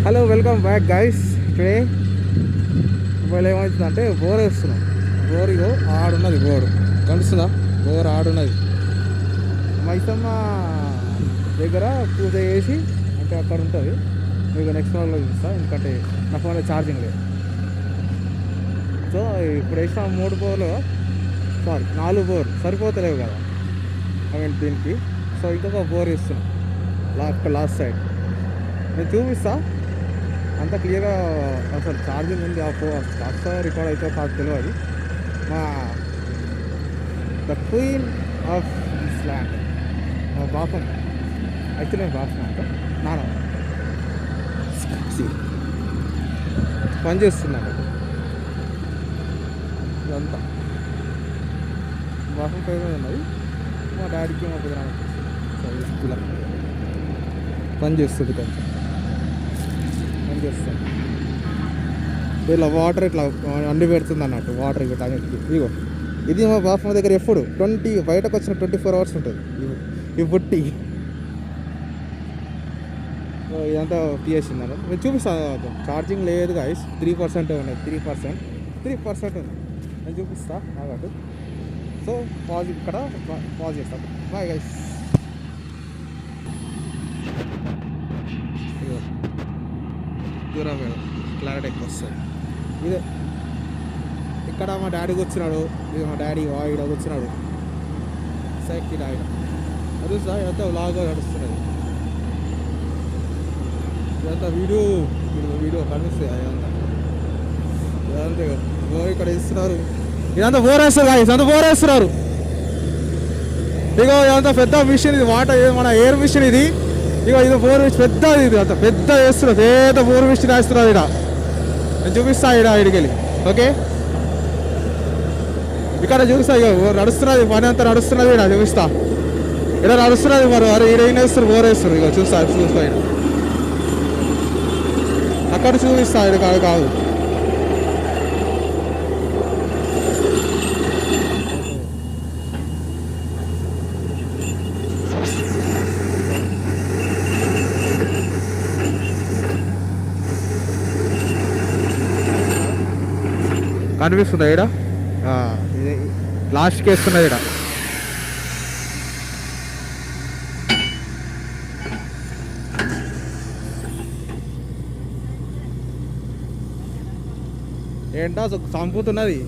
Hello welcome back guys. Today mobile ఏమవుతుందంటే bore వేస్తున్నాం. Bore ఇగో ఆడున్నది, board కనిపిస్తుందా? బోర్ ఆడున్నది. మైసమ్మ దగ్గర పూజ చేసి అంటే అక్కడ ఉంటుంది. మీకు నెక్స్ట్ ఫోన్లో చూపిస్తా, ఎందుకంటే నా ఫోన్లో ఛార్జింగ్ లేదు. సో ఇప్పుడు వేసిన 3 బోర్లు, సారీ 4 బోర్ సరిపోతలేవు కదా ఐ మీన్ దీనికి. సో ఇంకొక బోర్ ఇస్తున్నాం లాస్ట్ సైడ్. నేను చూపిస్తా అంత క్లియర్గా. అసలు ఛార్జింగ్ ఉంది ఆ కాస్త రికార్డ్ అయితే కాదు తెలియదు. మా the queen of this land మా బాపం, అయితే నేను బాపం అంట నాన్న పని చేస్తున్నాను. ఇదంతా బాపం పేరు మీద ఉన్నది. మా డాడీకి మా పెద్దనాన్నకి ఇలా పని చేస్తుంది, కొంచెం పని చేస్తాను. ఇలా వాటర్ ఇట్లా అండి పెడుతుంది అన్నట్టు. వాటర్ ఇట్లా అన్నిటికి ఇగో ఇది మా బాపమ్మ దగ్గర ఎప్పుడు బయటకు వచ్చిన 24 hours ఉంటుంది ఈ బుట్టి. ఇదంతా తీసేసింది అన్నట్టు. నేను చూపిస్తాను. ఛార్జింగ్ లేదు గైస్, 3% ఉన్నాయి. 3% ఉంది. నేను చూపిస్తా అన్నట్టు. సో పాజ్ ఇక్కడ పాజ్ చేస్తాను. Bye guys. దూరం మేడం క్లారిటీ ఎక్కువ వస్తుంది. ఇదే ఇక్కడ మా డాడీ కూర్చున్నాడు. ఇది మా డాడీ వాయిడ కూర్చున్నాడు. సైకిల్ ఆయన అది సార్ ఇదంతా వ్లాగ్ నడుస్తున్నది. ఇదంతా వీడియో కనిపిస్తుంది. ఇదంతా బోర్ ఇక్కడ ఇస్తున్నారు. ఇదంతా బోర్ వేస్తారు కాదు, ఇదంతా బోర్ వేస్తున్నారు. ఇగో ఇదంతా పెద్ద మిషన్, ఇది వాటర్ మన ఎయిర్ మిషన్ ఇది. ఇక ఇది బోర్ మిషన్ పెద్దది, ఇది అంత పెద్ద వేస్తున్నారు. పెద్ద బోర్ మిషన్ వేస్తున్నారు. ఇక్కడ నేను చూపిస్తా ఇక్కడికి వెళ్ళి. ఓకే ఇక్కడ చూపిస్తా. ఇక నడుస్తున్నది, పని అంతా నడుస్తున్నది. ఇక్కడ చూపిస్తా, ఇక్కడ నడుస్తున్నది. మరి వారు ఈడ వేస్తారు, బోర్ వేస్తారు. ఇక చూస్తా ఇక్కడ అక్కడ చూపిస్తా. ఇక్కడ కాదు కనిపిస్తుందా? ఇక్కడ లాస్ట్కి వేస్తున్నది. ఇక్కడ ఏంటో చంపుతున్నది.